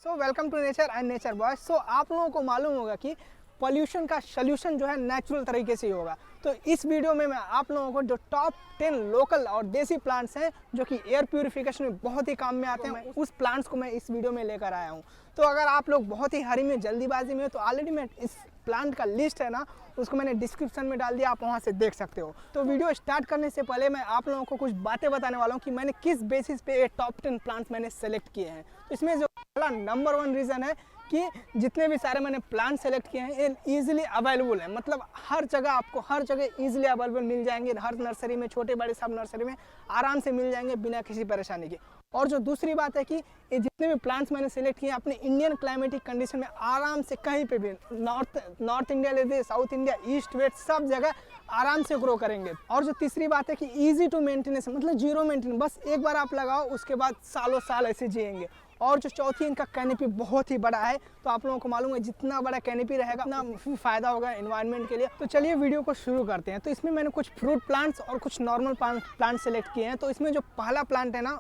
So welcome to nature and nature boys. So आप लोगों को मालूम होगा कि पॉल्यूशन का सोल्यूशन जो है नेचुरल तरीके से ही होगा। तो इस वीडियो में मैं आप लोगों को जो टॉप 10 लोकल और देसी प्लांट्स हैं जो कि एयर प्यूरिफिकेशन में बहुत ही काम में आते हैं, उस प्लांट्स को मैं इस वीडियो में लेकर आया हूँ। तो अगर आप लोग बहुत ही हरी में जल्दीबाजी में, तो ऑलरेडी मैं इस प्लांट का लिस्ट है ना, उसको मैंने डिस्क्रिप्शन में डाल दिया, आप वहाँ से देख सकते हो। तो वीडियो स्टार्ट करने से पहले मैं आप लोगों को कुछ बातें बताने वाला हूँ कि मैंने किस बेसिस पे ये टॉप 10 प्लांट्स मैंने सेलेक्ट किए हैं। तो इसमें जो पहला नंबर 1 रीज़न है कि जितने भी सारे मैंने प्लांट सेलेक्ट किए हैं ये ईजिली अवेलेबल है। मतलब हर जगह आपको हर जगह ईजिली अवेलेबल मिल जाएंगे, हर नर्सरी में, छोटे बड़े सब नर्सरी में आराम से मिल जाएंगे बिना किसी परेशानी के। और जो दूसरी बात है कि ये जितने भी प्लांट्स मैंने सेलेक्ट किए हैं अपने इंडियन क्लाइमेटिक कंडीशन में आराम से कहीं पे भी, नॉर्थ इंडिया ले दे, साउथ इंडिया, ईस्ट वेस्ट, सब जगह आराम से ग्रो करेंगे। और जो तीसरी बात है कि इजी टू मेंटेनेंस, मतलब जीरो मेंटेनेंस, बस एक बार आप लगाओ उसके बाद सालों साल ऐसे जिएंगे। और जो चौथी, इनका कैनोपी बहुत ही बड़ा है। तो आप लोगों को मालूम है जितना बड़ा कैनोपी रहेगा उतना फ़ायदा होगा एनवायरनमेंट के लिए। तो चलिए वीडियो को शुरू करते हैं। तो इसमें मैंने कुछ फ्रूट प्लांट्स और कुछ नॉर्मल प्लांट सेलेक्ट किए हैं। तो इसमें जो पहला प्लांट है ना,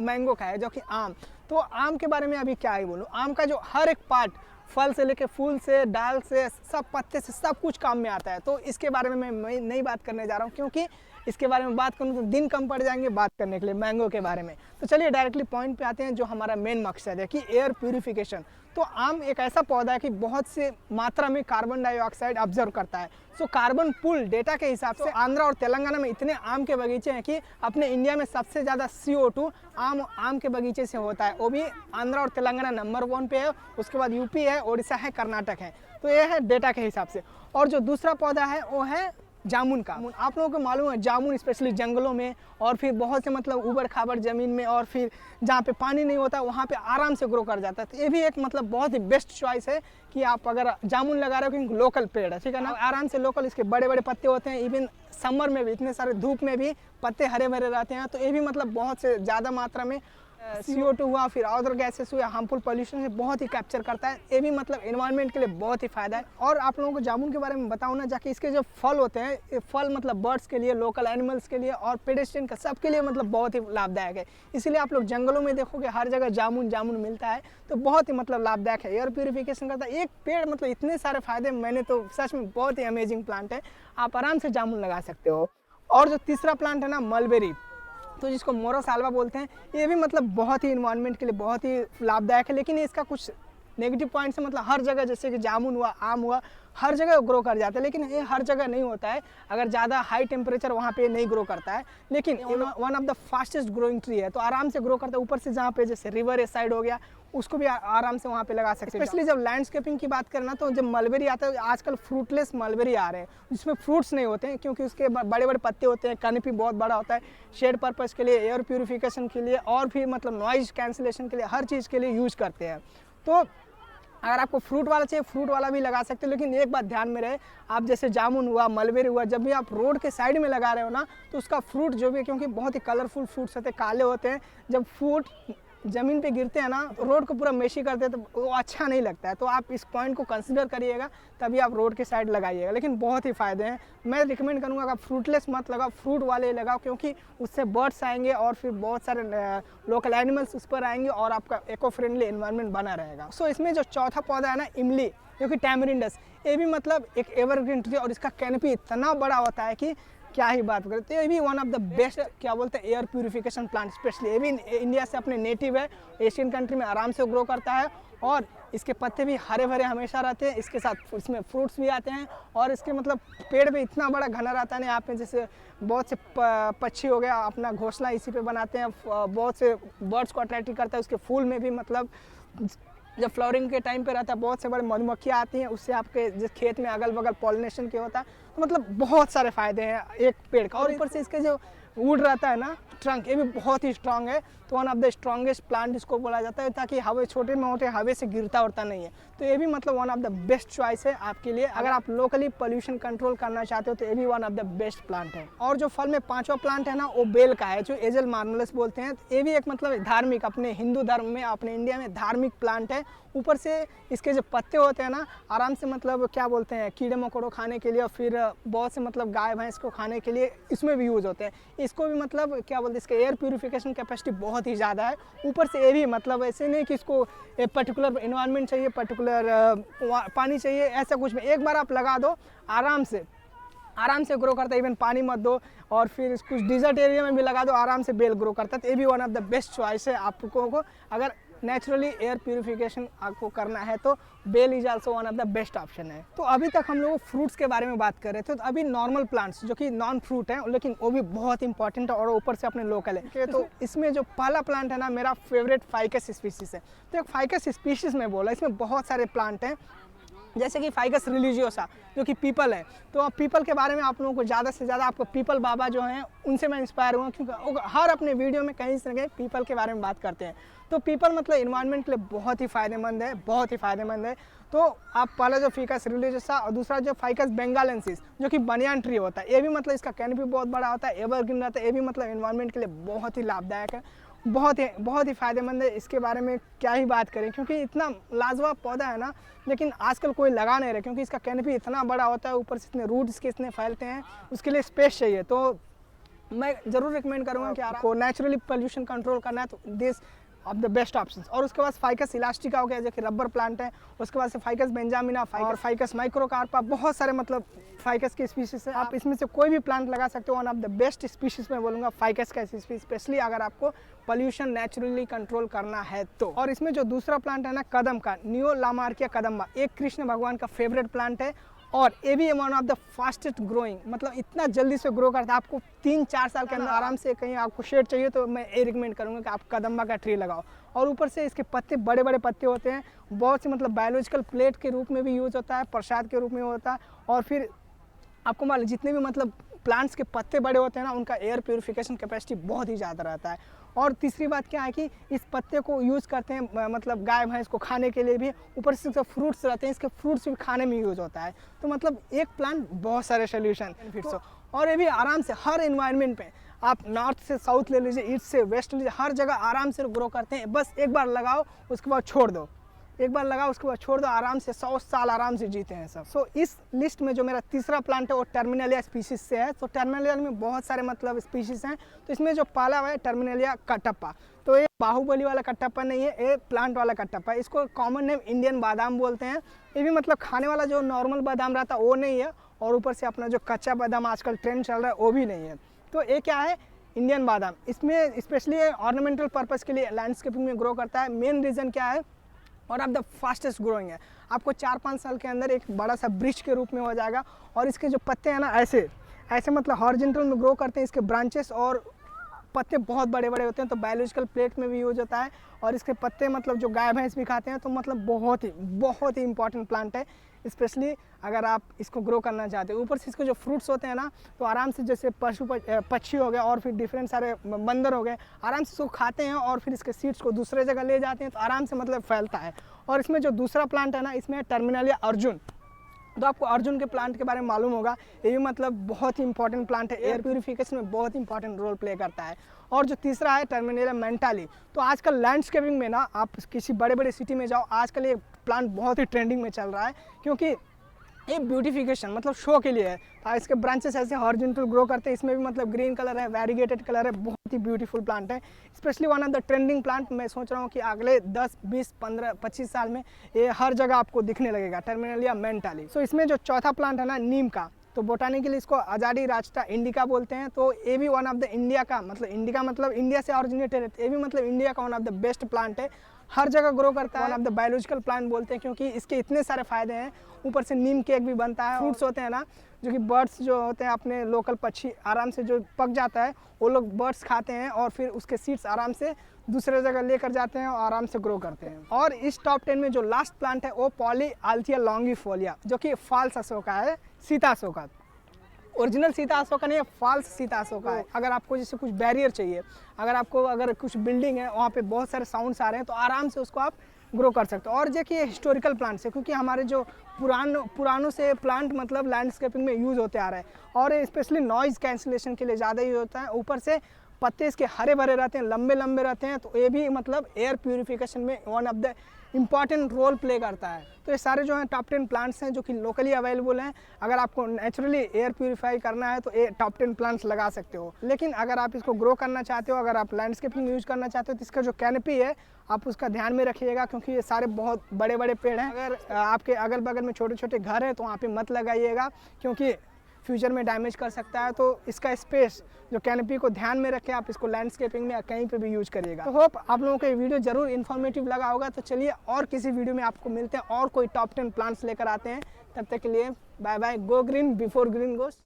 मैंगो का है, जो कि आम। तो आम के बारे में अभी क्या ही बोलूँ, आम का जो हर एक पार्ट, फल से लेके फूल से, डाल से, सब पत्ते से, सब कुछ काम में आता है। तो इसके बारे में मैं नहीं बात करने जा रहा हूँ, क्योंकि इसके बारे में बात करूँ तो दिन कम पड़ जाएंगे बात करने के लिए मैंगो के बारे में। तो चलिए डायरेक्टली पॉइंट पे आते हैं, जो हमारा मेन मकसद है कि एयर प्यूरिफिकेशन। तो आम एक ऐसा पौधा है कि बहुत से मात्रा में कार्बन डाइऑक्साइड ऑब्जर्व करता है। सो कार्बन पुल डेटा के हिसाब से आंध्रा और तेलंगाना में इतने आम के बगीचे हैं कि अपने इंडिया में सबसे ज़्यादा CO2 आम के बगीचे से होता है। वो भी आंध्रा और तेलंगाना नंबर 1 पे है, उसके बाद यूपी है, उड़ीसा है, कर्नाटक है। तो ये है डेटा के हिसाब से। और जो दूसरा पौधा है वो है जामुन का। आप लोगों को मालूम है जामुन स्पेशली जंगलों में और फिर बहुत से मतलब ऊबड़ खाबड़ ज़मीन में और फिर जहाँ पे पानी नहीं होता वहाँ पे आराम से ग्रो कर जाता है। तो ये भी एक मतलब बहुत ही बेस्ट चॉइस है कि आप अगर जामुन लगा रहे हो, क्योंकि लोकल पेड़ है, ठीक है ना, आराम से लोकल, इसके बड़े बड़े पत्ते होते हैं। इवन समर में भी, इतने सारे धूप में भी पत्ते हरे भरे रहते हैं। तो ये भी मतलब बहुत से ज़्यादा मात्रा में CO2 हुआ, फिर अदर गैसेस हुआ, हार्मफुल पॉल्यूशन से बहुत ही कैप्चर करता है। ये भी मतलब एनवायरनमेंट के लिए बहुत ही फ़ायदा है। और आप लोगों को जामुन के बारे में बताऊँ ना, जाके इसके जो फल होते हैं, ये फल मतलब बर्ड्स के लिए, लोकल एनिमल्स के लिए और पेडेस्ट्रियन का सबके लिए मतलब बहुत ही लाभदायक है। इसीलिए आप लोग जंगलों में देखोगे हर जगह जामुन मिलता है। तो बहुत ही मतलब लाभदायक है, एयर प्यूरिफिकेशन करता है। एक पेड़ मतलब इतने सारे फ़ायदे, मैंने तो सच में बहुत ही अमेजिंग प्लांट है, आप आराम से जामुन लगा सकते हो। और जो तीसरा प्लांट है ना, मलबेरी, तो जिसको मोरो साल्वा बोलते हैं, ये भी मतलब बहुत ही इन्वायरमेंट के लिए बहुत ही लाभदायक है। लेकिन इसका कुछ नेगेटिव पॉइंट्स है, मतलब हर जगह, जैसे कि जामुन हुआ, आम हुआ, हर जगह ग्रो कर जाता है, लेकिन ये हर जगह नहीं होता है। अगर ज़्यादा हाई टेम्परेचर वहाँ पे नहीं ग्रो करता है, लेकिन one of the fastest growing tree है, तो आराम से ग्रो करता है। ऊपर से जहाँ पे जैसे रिवर ए साइड हो गया, उसको भी आराम से वहाँ पे लगा सकते हैं। स्पेशली जब लैंडस्केपिंग की बात करें ना, तो जब मलबेरी आता है, आजकल फ्रूटलेस मलबेरी आ रहे हैं जिसमें फ्रूट्स नहीं होते हैं, क्योंकि उसके बड़े बड़े पत्ते होते हैं, कैनोपी बहुत बड़ा होता है, शेड पर्पज़ के लिए, एयर प्यूरिफिकेशन के लिए और भी मतलब नॉइज कैंसिलेशन के लिए, हर चीज़ के लिए यूज करते हैं। तो अगर आपको फ्रूट वाला चाहिए, फ्रूट वाला भी लगा सकते हो। लेकिन एक बात ध्यान में रहे, आप जैसे जामुन हुआ, मलबेरी हुआ, जब भी आप रोड के साइड में लगा रहे हो ना, तो उसका फ्रूट जो भी है, क्योंकि बहुत ही कलरफुल फ्रूट्स होते हैं, काले होते हैं, जब फ्रूट ज़मीन पे गिरते हैं ना, तो रोड को पूरा मेशी करते हैं, तो वो अच्छा नहीं लगता है। तो आप इस पॉइंट को कंसिडर करिएगा, तभी आप रोड के साइड लगाइएगा। लेकिन बहुत ही फ़ायदे हैं, मैं रिकमेंड करूँगा कि फ्रूटलेस मत लगाओ, फ्रूट वाले लगाओ, क्योंकि उससे बर्ड्स आएंगे और फिर बहुत सारे लोकल एनिमल्स उस पर आएंगे और आपका इको फ्रेंडली एनवायरनमेंट बना रहेगा। सो इसमें जो चौथा पौधा है ना, इमली, जो कि टैमरिंडस, ये भी मतलब एक एवरग्रीन ट्री, और इसका कैनोपी इतना बड़ा होता है कि क्या ही बात करें। तो ये भी वन ऑफ द बेस्ट, क्या बोलते हैं, एयर प्यूरिफिकेशन प्लांट। स्पेशली ये भी इंडिया से अपने नेटिव है, एशियन कंट्री में आराम से ग्रो करता है, और इसके पत्ते भी हरे भरे हमेशा रहते हैं। इसके साथ इसमें फ्रूट्स भी आते हैं, और इसके मतलब पेड़ भी इतना बड़ा घना रहता है ना, यहाँ पे जैसे बहुत से पक्षी हो गया, अपना घोंसला इसी पे बनाते हैं, बहुत से बर्ड्स को अट्रैक्ट करता है। उसके फूल में भी मतलब जब फ्लावरिंग के टाइम पे रहता है, बहुत से बड़े मधुमक्खियाँ आती हैं, उससे आपके जिस खेत में अगल बगल पॉलिनेशन के होता है। तो मतलब बहुत सारे फ़ायदे हैं एक पेड़ का। और ऊपर से इसके जो वुड रहता है ना, ट्रंक, ये भी बहुत ही स्ट्रांग है। तो one of the strongest plant इसको बोला जाता है, ताकि हवा छोटे मोटे हवा से गिरता उड़ता नहीं है। तो ये भी मतलब one of the best choice है आपके लिए। अगर आप लोकली पोल्यूशन कंट्रोल करना चाहते हो तो ये भी one of the best plant है। और जो फल में पांचवा प्लांट है ना, वो बेल का है, जो एजल मार्मलस बोलते हैं। ये भी एक मतलब धार्मिक, अपने हिंदू धर्म में, अपने इंडिया में धार्मिक प्लांट है। ऊपर से इसके जो पत्ते होते हैं ना, आराम से मतलब क्या बोलते हैं, कीड़े मकोड़ों खाने के लिए, और फिर बहुत से मतलब गाय भैंस को खाने के लिए इसमें भी यूज़ होते हैं। इसको भी मतलब क्या बोलते हैं, इसके एयर प्यूरिफिकेशन कैपेसिटी बहुत ही ज़्यादा है। ऊपर से ये भी मतलब ऐसे नहीं कि इसको एक पर्टिकुलर इन्वायरमेंट चाहिए, पर्टिकुलर पानी चाहिए, ऐसा कुछ भी। एक बार आप लगा दो आराम से ग्रो करता है। इवन पानी मत दो, और फिर कुछ डिजर्ट एरिया में भी लगा दो, आराम से बेल ग्रो करता है। तो ये भी one of the best choice है आप लोगों को। अगर नेचुरली एयर प्यूरिफिकेशन आपको करना है तो bell is also one of the best option है। तो अभी तक हम लोग फ्रूट्स के बारे में बात कर रहे थे। तो अभी नॉर्मल प्लांट्स जो कि नॉन फ्रूट है, लेकिन वो भी बहुत इंपॉर्टेंट है और ऊपर से अपने लोकल है। तो इसमें जो पहला प्लांट है ना, मेरा फेवरेट फाइकस स्पीशीज़ है। तो एक फाइकस स्पीशीज़ में बोला, इसमें बहुत सारे प्लांट हैं, जैसे कि फाइकस रिलीजियोसा जो कि पीपल है। तो पीपल के बारे में आप लोगों को ज़्यादा से ज़्यादा आपको पीपल बाबा जो हैं उनसे मैं इंस्पायर हुआ, क्योंकि हर अपने वीडियो में कहीं से कहीं पीपल के बारे में बात करते हैं। तो पीपल मतलब इन्वायरमेंट के लिए बहुत ही फ़ायदेमंद है, बहुत ही फ़ायदेमंद है। तो आप पहला जो फाइकस रिलीजियोसा और दूसरा जो फाइकस बेंगालेंसिस जो कि बनियान ट्री होता है, ये भी मतलब इसका कैनोपी बहुत बड़ा होता है, एवरग्रीन रहता है। ये भी मतलब इन्वायरमेंट के लिए बहुत ही लाभदायक है, बहुत ही फ़ायदेमंद है। इसके बारे में क्या ही बात करें, क्योंकि इतना लाजवाब पौधा है ना, लेकिन आजकल कोई लगा नहीं रहा, क्योंकि इसका कैनोपी इतना बड़ा होता है, ऊपर से इतने रूट्स के इतने फैलते हैं, उसके लिए स्पेस चाहिए। तो मैं ज़रूर रिकमेंड करूँगा कि आपको नेचुरली पोल्यूशन कंट्रोल करना है तो this of the best options. और उसके बाद फाइकस इलास्टिका हो गया जो कि रबर प्लांट है। उसके बाद से फाइकस बेंजामिना और फाइकस माइक्रोकार्पा, बहुत सारे मतलब फाइकस की स्पीशीज़ है। आप इसमें से कोई भी प्लांट लगा सकते हो। One of the best species मैं बोलूँगा फाइकस का स्पीशीज, स्पेशली अगर आपको पोल्यूशन नेचुरली कंट्रोल करना है तो। और इसमें जो दूसरा प्लांट है ना, कदम का, नियो लामार्किया कदम्बा, एक कृष्ण भगवान का फेवरेट प्लांट है। और ये भी one of the fastest growing, मतलब इतना जल्दी से ग्रो करता है। आपको 3-4 साल के अंदर आराम से कहीं आपको शेड चाहिए तो मैं ये रिकमेंड करूँगा कि आप कदम्बा का ट्री लगाओ। और ऊपर से इसके पत्ते बड़े बड़े पत्ते होते हैं, बहुत से मतलब बायोलॉजिकल प्लेट के रूप में भी यूज़ होता है, प्रसाद के रूप में होता है। और फिर आपको मालूम जितने भी मतलब प्लांट्स के पत्ते बड़े होते हैं ना, उनका एयर प्यूरिफिकेशन कैपेसिटी बहुत ही ज़्यादा रहता है। और तीसरी बात क्या है कि इस पत्ते को यूज़ करते हैं मतलब गाय भैंस को खाने के लिए भी। ऊपर से जो फ्रूट्स रहते हैं, इसके फ्रूट्स भी खाने में यूज़ होता है। तो मतलब एक प्लांट बहुत सारे सोल्यूशन बेनिफिट्स हो। और ये भी आराम से हर इन्वायरमेंट पे, आप नॉर्थ से साउथ ले लीजिए, ईस्ट से वेस्ट लीजिए, हर जगह आराम से ग्रो करते हैं। बस एक बार लगाओ, उसके बाद छोड़ दो, एक बार लगाओ उसके बाद छोड़ दो, आराम से 100 साल आराम से जीते हैं सब। सो इस लिस्ट में जो मेरा तीसरा प्लांट है वो टर्मिनेलिया स्पीशीज से है। तो टर्मिनेलिया में बहुत सारे मतलब स्पीशीज हैं। तो इसमें जो पाला हुआ है टर्मिनेलिया कटप्पा, तो ये बाहुबली वाला कटप्पा नहीं है, ये प्लांट वाला कटप्पा है। इसको कॉमन नेम इंडियन बादाम बोलते हैं। ये भी मतलब खाने वाला जो नॉर्मल बादाम रहता है वो नहीं है, और ऊपर से अपना जो कच्चा बादाम आजकल ट्रेंड चल रहा है वो भी नहीं है। तो ये क्या है, इंडियन बादाम। इसमें स्पेशली ऑर्नामेंटल पर्पज़ के लिए लैंडस्केपिंग में ग्रो करता है। मेन रीज़न क्या है, और आप द फास्टेस्ट ग्रोइंग है। आपको 4-5 साल के अंदर एक बड़ा सा ब्रिज के रूप में हो जाएगा। और इसके जो पत्ते हैं ना, ऐसे मतलब हॉरिजॉन्टल में ग्रो करते हैं। इसके ब्रांचेस और पत्ते बहुत बड़े बड़े होते हैं, तो बायोलॉजिकल प्लेट में भी यूज होता है। और इसके पत्ते मतलब जो गाय भैंस भी खाते हैं, तो मतलब बहुत ही इंपॉर्टेंट प्लांट है, स्पेशली अगर आप इसको ग्रो करना चाहते हो। ऊपर से इसके जो फ्रूट्स होते हैं ना, तो आराम से जैसे पक्षी हो गए और फिर डिफरेंट सारे बंदर हो गए, आराम से इसको खाते हैं और फिर इसके सीड्स को दूसरे जगह ले जाते हैं, तो आराम से मतलब फैलता है। और इसमें जो दूसरा प्लांट है ना, इसमें टर्मिनेलिया अर्जुन। तो आपको अर्जुन के प्लांट के बारे में मालूम होगा, ये भी मतलब बहुत ही इंपॉर्टेंट प्लांट है, एयर प्यूरिफिकेशन में बहुत इंपॉर्टेंट रोल प्ले करता है। और जो तीसरा है टर्मिनेलिया मेंटाली, तो आजकल लैंडस्केपिंग में ना, आप किसी बड़े बड़े सिटी में जाओ, आजकल ये प्लांट बहुत ही ट्रेंडिंग में चल रहा है, क्योंकि ये ब्यूटिफिकेशन मतलब शो के लिए है। तो इसके ब्रांचेस ऐसे हॉरिजॉन्टल ग्रो करते हैं। इसमें भी मतलब ग्रीन कलर है, वेरीगेटेड कलर है, बहुत ही ब्यूटीफुल प्लांट है, specially one of the trending plant. मैं सोच रहा हूँ कि अगले 10, 20, 15, 25 साल में ये हर जगह आपको दिखने लगेगा, टर्मिनेलिया मेंटाली। सो इसमें जो चौथा प्लांट है ना, नीम का, तो बोटानिकली इसको अजाडी रास्टा इंडिका बोलते हैं। तो ये भी वन ऑफ द इंडिया का मतलब इंडिका मतलब इंडिया से ऑरिजिनेटेड है, ये भी मतलब इंडिया का one of the best plant है, हर जगह ग्रो करता है। One of the biological plant बोलते हैं, क्योंकि इसके इतने सारे फायदे हैं। ऊपर से नीम केक भी बनता है। फ्रूट्स होते हैं ना, जो कि बर्ड्स जो होते हैं अपने लोकल पक्षी, आराम से जो पक जाता है वो लोग बर्ड्स खाते हैं, और फिर उसके सीड्स आराम से दूसरे जगह लेकर जाते हैं और आराम से ग्रो करते हैं। और इस टॉप 10 में जो लास्ट प्लांट है वो पॉलीआल्थिया लॉन्गिफोलिया, जो कि फॉल्स अशोका है, सीता अशोका। ओरिजिनल सीता अशोका नहीं है, फॉल्स सीता अशोका है। अगर आपको जैसे कुछ बैरियर चाहिए, अगर कुछ बिल्डिंग है वहाँ पे बहुत सारे साउंड्स आ रहे हैं, तो आराम से उसको आप ग्रो कर सकते हो। और देखिए हिस्टोरिकल प्लांट्स है, क्योंकि हमारे जो पुरानों से प्लांट मतलब लैंडस्केपिंग में यूज़ होते आ रहे हैं, और स्पेशली नॉइज़ कैंसिलेशन के लिए ज़्यादा यूज होता है। ऊपर से पत्ते इसके हरे भरे रहते हैं, लंबे लंबे रहते हैं, तो ये भी मतलब एयर प्यूरिफिकेशन में one of the important role play करता है। तो ये सारे जो हैं टॉप 10 प्लांट्स हैं जो कि लोकली अवेलेबल हैं। अगर आपको नेचुरली एयर प्यूरीफाई करना है तो ये टॉप 10 प्लांट्स लगा सकते हो। लेकिन अगर आप इसको ग्रो करना चाहते हो, अगर आप लैंडस्केपिंग यूज करना चाहते हो, तो इसका जो कैनपी है आप उसका ध्यान में रखिएगा, क्योंकि ये सारे बहुत बड़े बड़े पेड़ हैं। अगर आपके अगल बगल में छोटे छोटे घर हैं तो वहाँ पे मत लगाइएगा, क्योंकि फ्यूचर में डैमेज कर सकता है। तो इसका स्पेस जो कैनपी को ध्यान में रखें, आप इसको लैंडस्केपिंग में कहीं पे भी यूज करिएगा। तो होप आप लोगों को ये वीडियो जरूर इन्फॉर्मेटिव लगा होगा। तो चलिए और किसी वीडियो में आपको मिलते हैं और कोई टॉप 10 प्लांट्स लेकर आते हैं। तब तक के लिए bye bye. Go green before green गोस।